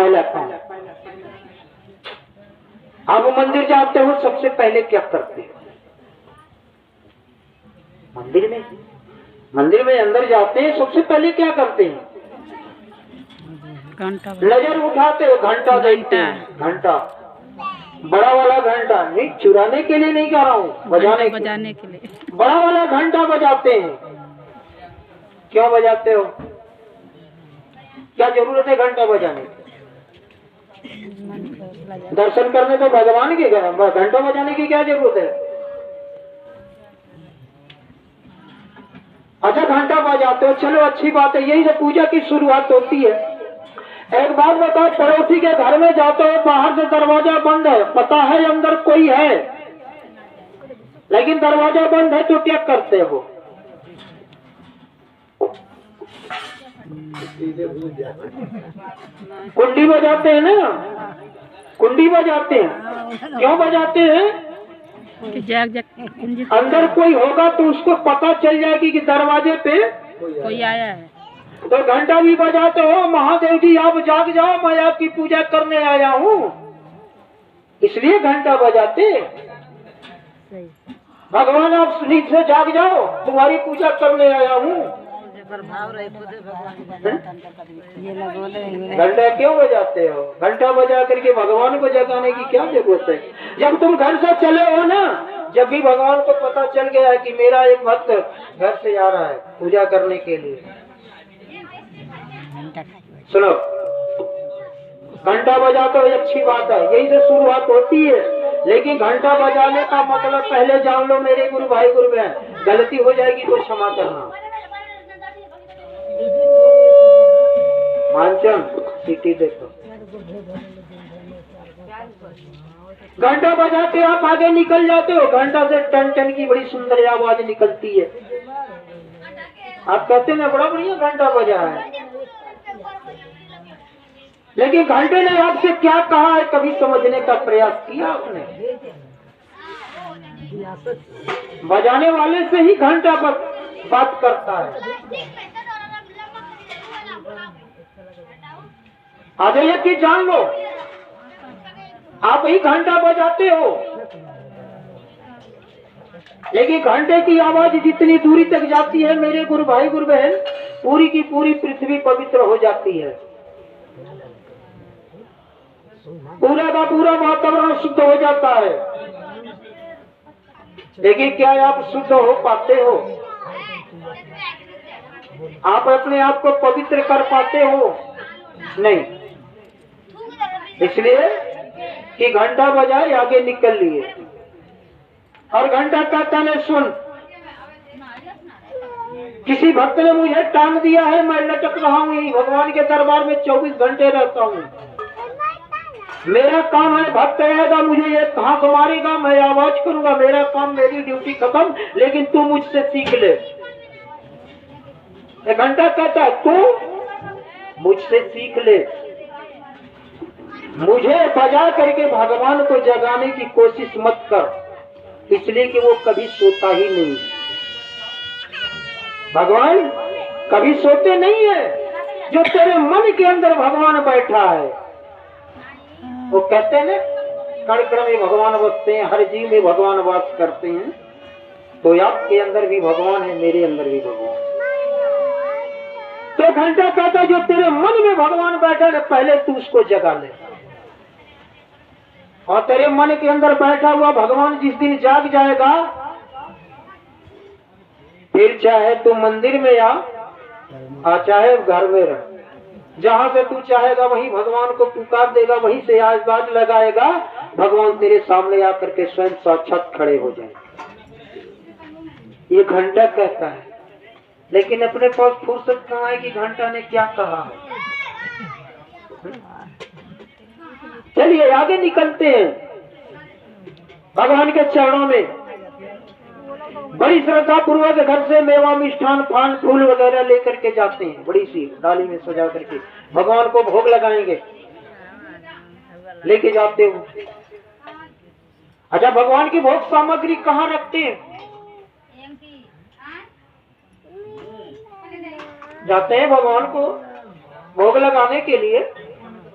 पहला काम। आप मंदिर जाते हो, सबसे पहले क्या करते हो? मंदिर में अंदर जाते हैं, सबसे पहले क्या करते हैं? घंटा नजर उठाते हो, घंटा देखते हैं। घंटा, बड़ा वाला घंटा, नहीं चुराने के लिए नहीं कह रहा हूँ, बजाने के लिए। बड़ा वाला घंटा बजाते हैं। क्यों बजाते हो? क्या जरूरत है घंटा बजाने की? दर्शन करने तो भगवान के घंटा बजाने की क्या जरूरत है? अच्छा, घंटा बजाते हो, चलो अच्छी बात है, यही से पूजा की शुरुआत होती है। एक बात बताओ, पड़ोसी के घर में जाते हो, बाहर से दरवाजा बंद है, पता है अंदर कोई है, लेकिन दरवाजा बंद है, तो क्या करते हो? कुंडी बजाते हैं ना, कुंडी बजाते हैं। क्यों बजाते हैं? अंदर कोई होगा तो उसको पता चल जाएगी कि दरवाजे पे कोई आया है। तो घंटा भी बजाते हो, महादेव जी आप जाग जाओ, मैं आपकी पूजा करने आया हूँ, इसलिए घंटा बजाते। भगवान आप नींद से जाग जाओ, तुम्हारी पूजा करने आया हूँ। घंटा क्यों बजाते हो? घंटा बजा करके भगवान को जगाने की क्या जरूरत है? जब तुम घर से चले हो ना, जब भी भगवान को पता चल गया है कि मेरा एक भक्त घर से आ रहा है पूजा करने के लिए, सुनो, घंटा बजाते हो, अच्छी बात है, यही से शुरुआत होती है। लेकिन घंटा बजाने का मतलब पहले जान लो मेरे गुरु भाई गुरु बहन, गलती हो जाएगी तो क्षमा करना। मानचंद सिटी देखो, घंटा बजा के आप आगे निकल जाते हो, घंटा से टन टन की बड़ी सुंदर आवाज निकलती है। आप कहते हैं बड़ा बढ़िया घंटा बजा है, लेकिन घंटे ने आपसे क्या कहा है, कभी समझने का प्रयास किया आपने? बजाने वाले से ही घंटा बात करता है। आगे ये चीज जान लो, आप ही घंटा बजाते हो, लेकिन घंटे की आवाज जितनी दूरी तक जाती है मेरे गुरु भाई गुरु बहन, पूरी की पूरी पृथ्वी पवित्र हो जाती है, पूरा का पूरा वातावरण शुद्ध हो जाता है। लेकिन क्या आप शुद्ध हो पाते हो? आप अपने आप को पवित्र कर पाते हो? नहीं, इसलिए कि घंटा बजाए आगे निकल लिए। और घंटा कहता है सुन, किसी भक्त ने मुझे टांग दिया है, मैं लटक रहा हूँ भगवान के दरबार में 24 घंटे रहता हूँ, मेरा काम है, भक्त आएगा मुझे ये हाथ मारेगा, मैं आवाज करूंगा, मेरा काम, मेरी ड्यूटी खत्म, लेकिन तू मुझसे सीख ले। घंटा कहता है तू मुझसे सीख ले, मुझे बजा करके भगवान को जगाने की कोशिश मत कर, इसलिए कि वो कभी सोता ही नहीं। भगवान कभी सोते नहीं है, जो तेरे मन के अंदर भगवान बैठा है, वो कहते हैं ना कण कण में भगवान बसते हैं, हर जीव में भगवान वास करते हैं, तो आपके अंदर भी भगवान है, मेरे अंदर भी भगवान। तो घंटा कहता जो तेरे मन में भगवान बैठा है, पहले तू उसको जगा ले, और तेरे मन के अंदर बैठा हुआ भगवान जिस दिन जाग जाएगा, फिर चाहे तू मंदिर में आ चाहे घर में रह, जहां से तू चाहेगा वहीं भगवान को पुकार देगा, वहीं से आवाज लगाएगा, भगवान तेरे सामने आकर के स्वयं साक्षात खड़े हो जाएंगे। ये घंटा कहता है, लेकिन अपने पास फुर्सत कहाँ है कि घंटा ने क्या कहा है। चलिए आगे निकलते हैं, भगवान के चरणों में बड़ी श्रद्धा पूर्वक घर से मेवा मिष्ठान पान फूल वगैरह लेकर के जाते हैं, बड़ी सी डाली में सजा करके भगवान को भोग लगाएंगे, लेके जाते हो। अच्छा, भगवान की भोग सामग्री कहाँ रखते हैं? जाते हैं भगवान को भोग लगाने के लिए,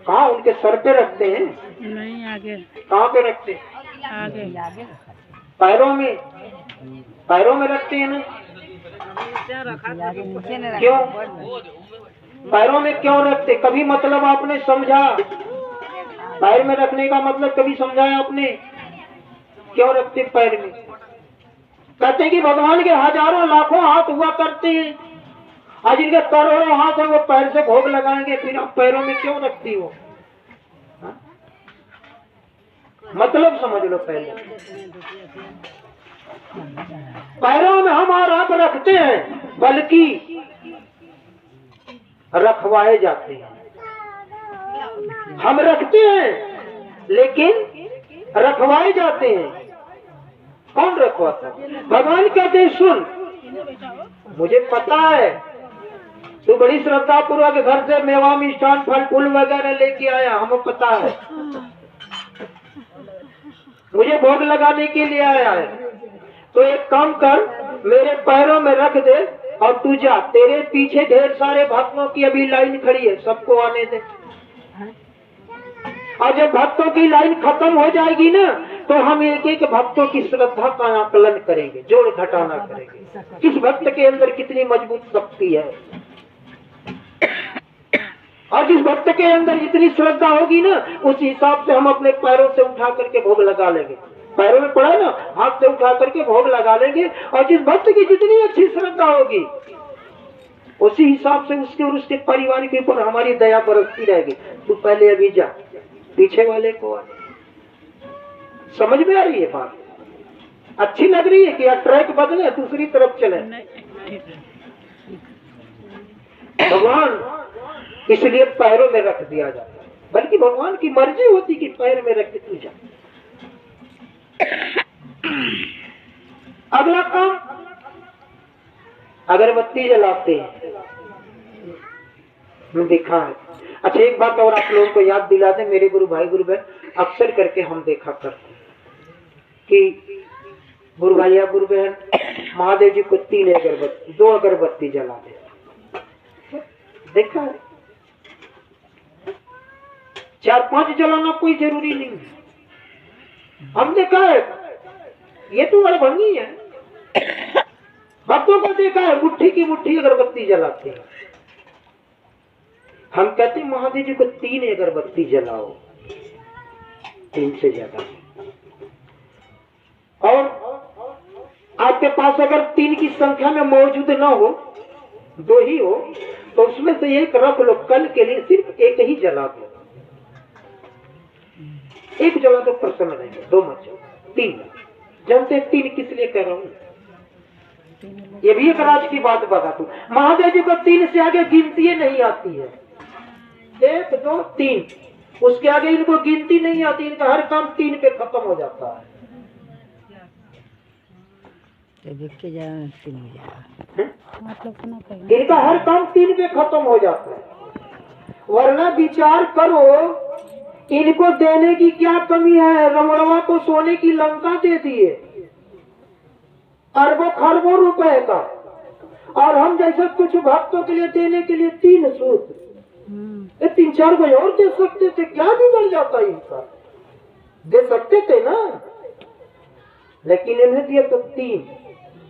कहाँ उनके सर पे रखते हैं? नहीं, आगे कहाँ पे रखते हैं? आगे पैरों में, पैरों में रखते हैं ना? क्यों पैरों में क्यों रखते? कभी मतलब आपने समझा? पैर में रखने का मतलब कभी समझाया आपने? क्यों रखते पैर में? कहते हैं कि भगवान के हजारों लाखों हाथ हुआ करते हैं, आज इनके करोड़ों हाथ है, वो पैर से भोग लगाएंगे, फिर आप पैरों में क्यों रखती हो? हा? मतलब समझ लो पहले। पैरों में हम और आप रखते हैं, बल्कि रखवाए जाते हैं। हम रखते हैं लेकिन रखवाए जाते हैं। कौन रखवाता? भगवान कहते हैं सुन, मुझे पता है तू बड़ी श्रद्धा पूर्वक घर से मेवा मिष्ठान फल फूल वगैरह लेके आया, हमें पता है मुझे भोग लगाने के लिए आया है, तो एक काम कर, मेरे पैरों में रख दे और तू जा। तेरे पीछे ढेर सारे भक्तों की अभी लाइन खड़ी है, सबको आने दे। और जब भक्तों की लाइन खत्म हो जाएगी ना, तो हम एक एक भक्तों की श्रद्धा का आकलन करेंगे, जोड़ घटाना करेंगे, किस भक्त के अंदर कितनी मजबूत शक्ति है, और जिस भक्त के अंदर जितनी श्रद्धा होगी ना, उस हिसाब से हम अपने पैरों से उठा करके भोग लगा लेंगे। पैरों में पड़ा ना, हाथ से उठा करके भोग लगा लेंगे, और जिस भक्त की जितनी अच्छी श्रद्धा होगी उसी हिसाब से उसके और उसके परिवार के ऊपर हमारी दया बरसती रहेगी। तू पहले अभी जा, पीछे वाले को आ। समझ में आ रही है बात? अच्छी लग रही है कि ट्रैक बदले, दूसरी तरफ चले? भगवान इसलिए पैरों में रख दिया जाता है, बल्कि भगवान की मर्जी होती कि पैर में रख के तू जा। अगला काम, अगरबत्ती जलाते हैं, देखा है। अच्छा एक बात और आप लोगों को याद दिला दे, मेरे गुरु भाई गुरु बहन, अक्सर करके हम देखा करते हैं कि गुरु भाई या गुरु बहन महादेव जी को 3 अगरबत्ती 2 अगरबत्ती जला दे। देखा है? 4-5 जलाना कोई जरूरी नहीं है। हम देखा है, ये तो अड़भंगी है। भक्तों को देखा है मुट्ठी की मुट्ठी अगरबत्ती जलाते हैं। हम कहते हैं महादेव जी को 3 अगरबत्ती जलाओ, 3 से ज्यादा। और आपके पास अगर 3 की संख्या में मौजूद ना हो, 2 ही हो, तो उसमें से एक रख लो, कल के लिए सिर्फ एक ही जला दो। एक जला तो प्रसन्न रहेंगे, 2 मत जाओ, 3 जानते 3 किस लिए कह रहा हूं? ये भी एक राज की बात बता दूं, महादेव जी को 3 से आगे गिनती नहीं आती है। 1 2 3, उसके आगे इनको गिनती नहीं आती, इनका हर काम 3 पे खत्म हो जाता है। इनका हर काम 3 पे खत्म हो जाता है। वरना विचार करो, इनको देने की क्या कमी है? रमणवा को सोने की लंका दे दिए, अरबों खरबों रुपए का, और हम जैसे कुछ भक्तों के लिए देने के लिए 3 सूत्र, 3-4 कोई और दे सकते थे, क्या बिगड़ जाता इनका? दे सकते थे ना, लेकिन इन्हें दिया तो 3।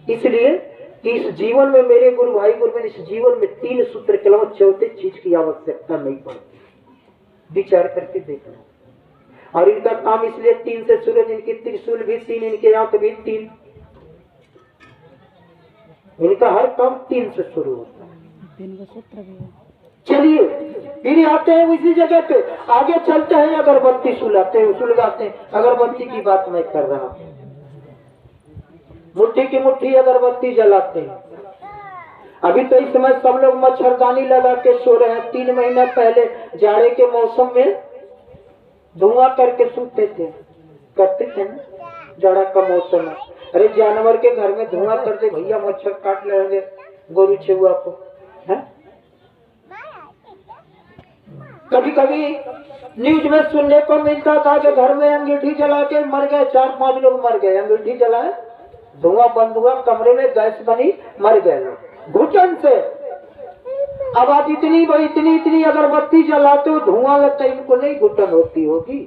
इसलिए कि इस जीवन में मेरे गुरु भाई गुरु, इस जीवन में 3 सूत्र के अलावा चौथे चीज की आवश्यकता नहीं पड़ती। विचार करके देखना। और इनका काम इसलिए 3 से सूरज, इनकी त्रिशूल भी 3, इनके आंख भी 3, इनका हर काम 3 से शुरू होता है। चलिए फिर आते हैं उसी जगह पे, आगे चलते हैं, अगरबत्ती सुलाते हैं, सुलगाते हैं। अगरबत्ती की बात मैं कर रहा हूं, मुट्ठी की मुट्ठी अगरबत्ती जलाते हैं। अभी तो इस समय सब लोग मच्छरदानी लगा के सो रहे हैं। 3 महीना पहले जाड़े के मौसम में धुआं करके सोते थे, करते थे ना, जाड़ा का मौसम है। अरे जानवर के घर में धुआं कर दे भैया, मच्छर काट लेंगे गोरू छुआ को, है? कभी कभी न्यूज में सुनने को मिलता था कि घर में अंगीठी जला के मर गए, 4-5 लोग मर गए। अंगीठी जलाए, धुआं बंद हुआ, कमरे में गैस बनी, मर गए लोग घुटन से। अब आप इतनी अगरबत्ती जलाते हो, धुआं लगता है, इनको नहीं घुटन होती होगी?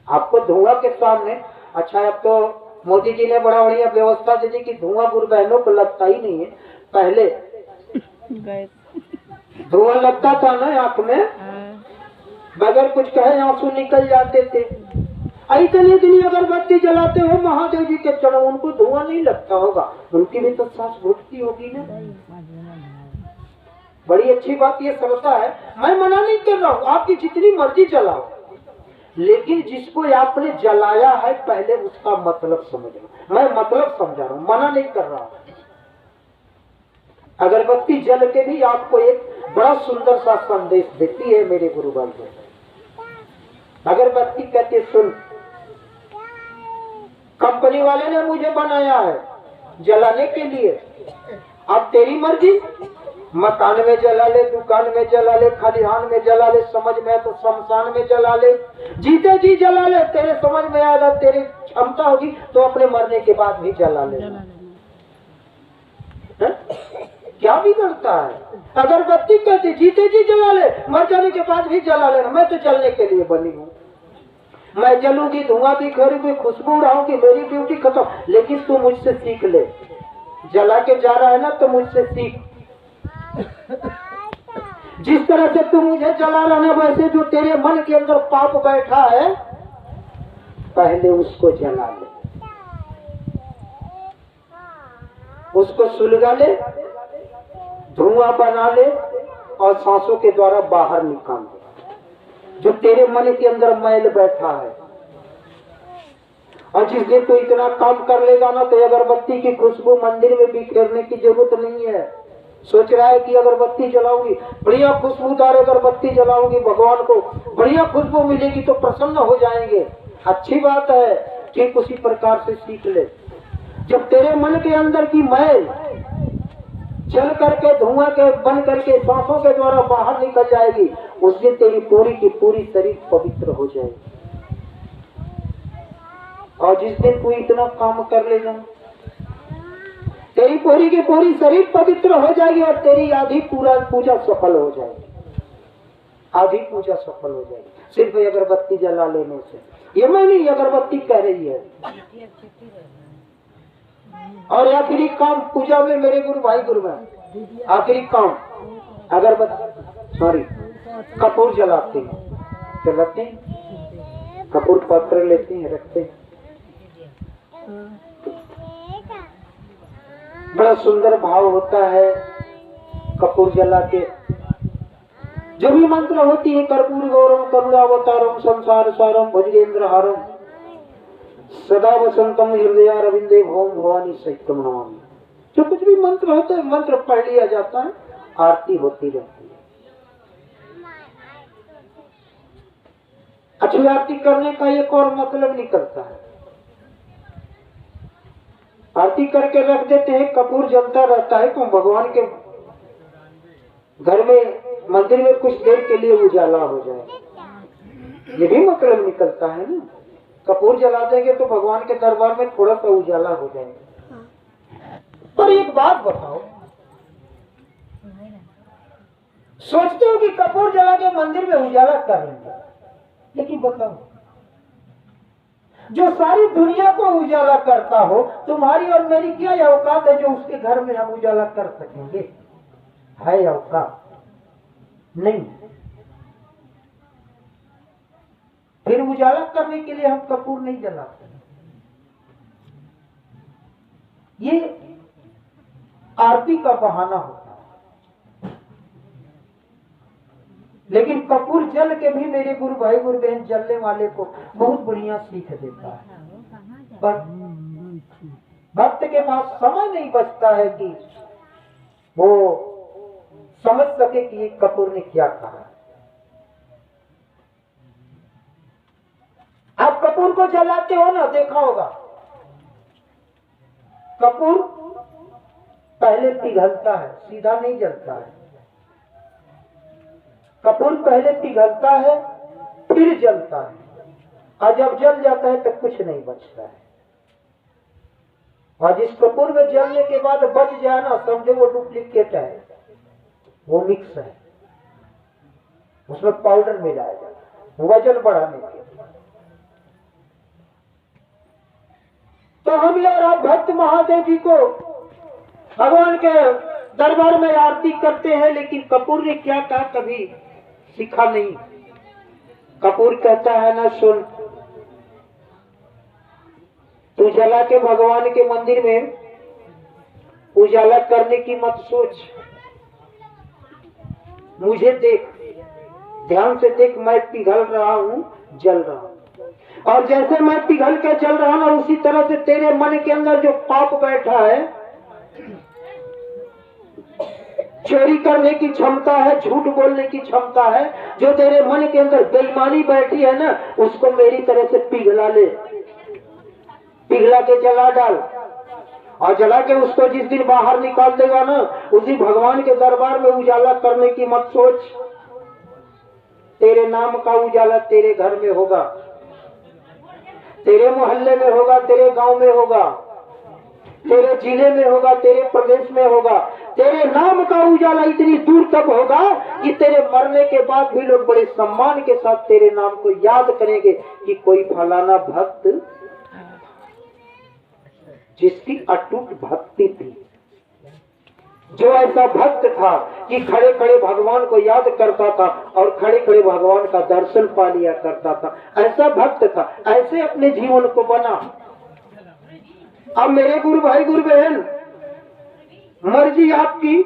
आपको धुआं के सामने, अच्छा अब तो मोदी जी ने बड़ा बढ़िया व्यवस्था दे दी कि धुआं गुरु बहनों को लगता ही नहीं है। पहले धुआं लगता था ना आंख में, बगैर कुछ कहे आंसू निकल जाते थे। इतनी अगरबत्ती जलाते हो महादेव जी के चरण, उनको धुआं नहीं लगता होगा? उनकी भी तो सांस घुटती होगी ना। बड़ी अच्छी बात ये समझता है, मैं मना नहीं कर रहा हूँ, आपकी जितनी मर्जी जलाओ, लेकिन जिसको आपने जलाया है पहले उसका मतलब समझना। मैं मतलब समझा रहा हूँ, मना नहीं कर रहा हूँ। अगरबत्ती जल के भी आपको एक बड़ा सुंदर सा संदेश देती है मेरे गुरु भाई। अगरबत्ती कहते सुन, कंपनी वाले ने मुझे बनाया है जलाने के लिए, अब तेरी मर्जी, मकान में जला ले, दुकान में जला ले, खलिहान में जला ले, समझ में तो शमशान में जला ले, जीते जी जला ले, तेरे समझ में आएगा, तेरी क्षमता होगी तो अपने मरने के बाद भी जला ले। क्या बिगड़ता है? अगरबत्ती कहते जीते जी जला ले, मर जाने के बाद भी जला लेना। मैं तो जलने के लिए बनी हूँ, मैं जलूंगी, धुआं भी करूंगी, खुशबू उड़ाऊंगी, मेरी ड्यूटी खत्म। लेकिन तू मुझसे सीख ले, जला के जा रहा है ना तो मुझसे सीख। जिस तरह से तू मुझे जला रहा है वैसे जो तेरे मन के अंदर पाप बैठा है पहले उसको जला ले, उसको सुलगा ले, धुआं बना ले और सांसों के द्वारा बाहर निकाल दे जो तेरे मन के अंदर मैल बैठा है। और जिस दिन तू इतना काम कर लेगा ना तो अगरबत्ती की खुशबू मंदिर में बिखेरने की जरूरत नहीं है। सोच रहा है कि अगरबत्ती जलाऊंगी, बढ़िया खुशबूदार अगरबत्ती जलाऊंगी, भगवान को बढ़िया खुशबू मिलेगी तो प्रसन्न हो जाएंगे। अच्छी बात है, ठीक उसी प्रकार से सीख ले। जब तेरे मन के अंदर की मैल जल करके धुआं के बन करके सांसों के द्वारा बाहर निकल जाएगी, उस दिन तेरी पूरी की पूरी शरीर पवित्र हो जाएगी। और जिस दिन तू इतना काम कर लेगा तेरी पूरी की पूरी शरीर पवित्र हो जाएगी और तेरी आधी पूरा पूजा सफल हो जाएगी, आधी पूजा सफल हो जाएगी सिर्फ अगरबत्ती जला लेने से। ये मैं नहीं, अगरबत्ती कह रही है। और आखिरी काम पूजा में मेरे गुरु भाई गुरु में आखिरी काम अगरबत्ती सॉरी कपूर जलाते हैं, कपूर पत्र लेते हैं, रखते हैं। बड़ा सुंदर भाव होता है कपूर जला के। जो भी मंत्र होती है, कर्पूर गौरम करुणावतारम संसार सारम भुजगेंद्रहारम सदा वसंतम हृदय रविंदे भौम भवानी सहितम नमामि। जो कुछ भी मंत्र होता है मंत्र पढ़ लिया जाता है, आरती होती रहती है। अच्छी आरती करने का एक और मतलब निकलता है। आरती करके रख देते हैं, कपूर जलता रहता है तो भगवान के घर में मंदिर में कुछ देर के लिए उजाला हो जाए, ये भी मतलब निकलता है ना। कपूर जला देंगे तो भगवान के दरबार में थोड़ा सा उजाला हो जाएगा। पर एक बात बताओ, सोचते हो कि कपूर जला के मंदिर में उजाला कर लेंगे, लेकिन बताओ जो सारी दुनिया को उजाला करता हो, तुम्हारी और मेरी क्या औकात है जो उसके घर में हम उजाला कर सकेंगे? है औकात? नहीं। फिर उजाला करने के लिए हम कपूर नहीं जलाते। ये आरती का बहाना होता है। लेकिन कपूर जल के भी मेरे गुरु भाई गुरु बहन जलने वाले को बहुत बढ़िया सीख देता है। पर भक्त के पास समय नहीं बचता है कि वो समझ सके कि ये कपूर ने क्या कहा। आप कपूर को जलाते हो ना, देखा होगा कपूर पहले पिघलता है, सीधा नहीं जलता है। कपूर पहले पिघलता है फिर जलता है, और जब जल जाता है तो कुछ नहीं बचता है। और जिस कपूर में जलने के बाद बच जाए ना, समझो वो डुप्लीकेट है, वो मिक्स है, उसमें पाउडर मिलाया जाता है वजन बढ़ाने के। तो हम यार आप भक्त महादेव जी को भगवान के दरबार में आरती करते हैं, लेकिन कपूर ने क्या कहा कभी सीखा नहीं। कपूर कहता है ना, सुन, तू जला के भगवान के मंदिर में उजाला करने की मत सोच, मुझे देख, ध्यान से देख, मैं पिघल रहा हूं, जल रहा हूं, और जैसे मैं पिघल के जल रहा हूं, उसी तरह से तेरे मन के अंदर जो पाप बैठा है, चोरी करने की क्षमता है, झूठ बोलने की क्षमता है, जो तेरे मन के अंदर बेईमानी बैठी है ना, उसको मेरी तरह से पिघला ले, पिघला के जला डाल, और जला के उसको जिस दिन बाहर निकाल देगा ना, उसी भगवान के दरबार में उजाला करने की मत सोच। तेरे नाम का उजाला तेरे घर में होगा, तेरे मोहल्ले में होगा, तेरे गांव में होगा, तेरे जिले में होगा, तेरे प्रदेश में होगा। तेरे नाम का उजाला इतनी दूर तक होगा कि तेरे मरने के बाद भी लोग बड़े सम्मान के साथ तेरे नाम को याद करेंगे कि कोई फलाना भक्त जिसकी अटूट भक्ति थी, जो ऐसा भक्त था कि खड़े खड़े भगवान को याद करता था और खड़े खड़े भगवान का दर्शन पा लिया करता था, ऐसा भक्त था। ऐसे अपने जीवन को बना। अब मेरे गुरु भाई गुरु बहन, मर्जी आपकी,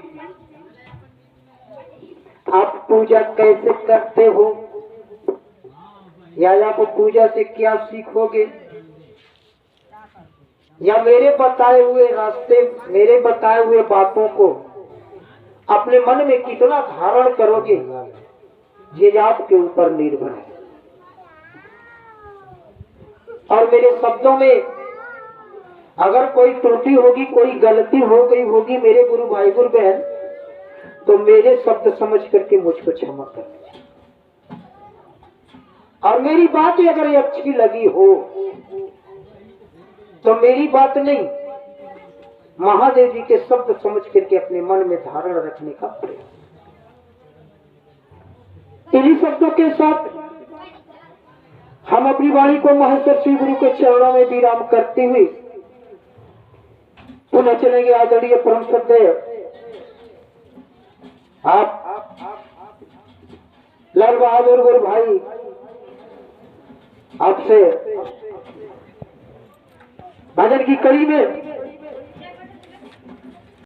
आप पूजा कैसे करते हो, या आप पूजा से क्या सीखोगे, या मेरे बताए हुए रास्ते, मेरे बताए हुए बातों को अपने मन में कितना धारण करोगे, ये आपके ऊपर निर्भर है। और मेरे शब्दों में अगर कोई त्रुटि होगी, कोई गलती हो गई होगी मेरे गुरु भाई गुरु बहन, तो मेरे शब्द समझ करके मुझको क्षमा कर। और मेरी बात अगर अच्छी लगी हो तो मेरी बात नहीं, महादेव जी के शब्द समझ करके अपने मन में धारण रखने का प्रयास। इन्हीं शब्दों के साथ हम अपनी वाणी को महर्षि श्री गुरु के चरणों में विराम करते हुए पुनः चलेंगे। आदरणीय परम श्रद्धेय आप लाल बहादुर गुरु भाई, आपसे भजन की कड़ी में